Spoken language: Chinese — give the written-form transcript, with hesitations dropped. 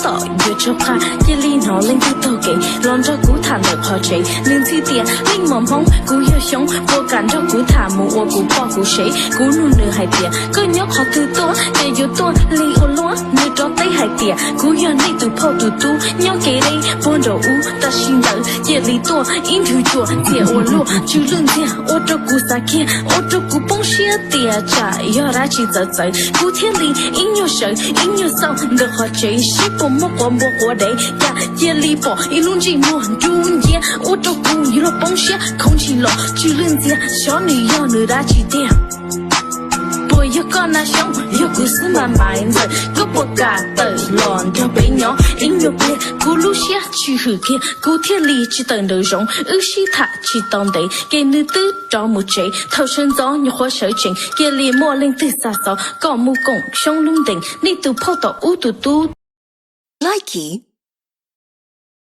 到越着怕，夜里闹铃不到给，浪着古谈的破嘴，零起点零蒙蒙，古有熊，我赶着古谈木，我古报古谁，古努女孩点，个鸟好多多，也有多里欧罗，女着对孩点，古有你都跑嘟嘟，鸟给你帮着舞，大心人夜里多，印度多，借我落，就论点，我着古撒开，我着古帮些点茶，要来去走走，古天里音乐手，音乐手，的好嘴，西不莫广播活的呀，夜里跑，一路寂寞中间，我着古一路帮些，空气了，就论点，小女要你来去点。不要搞那凶，有故事慢慢人，个不敢的乱着被鸟，音乐背，咕噜下去后看，古天里去等的容，西他去当地，给你的招木贼，头身早你活手紧，给你莫令的撒扫，搞木工，熊龙顶，你都跑到乌嘟嘟。Likey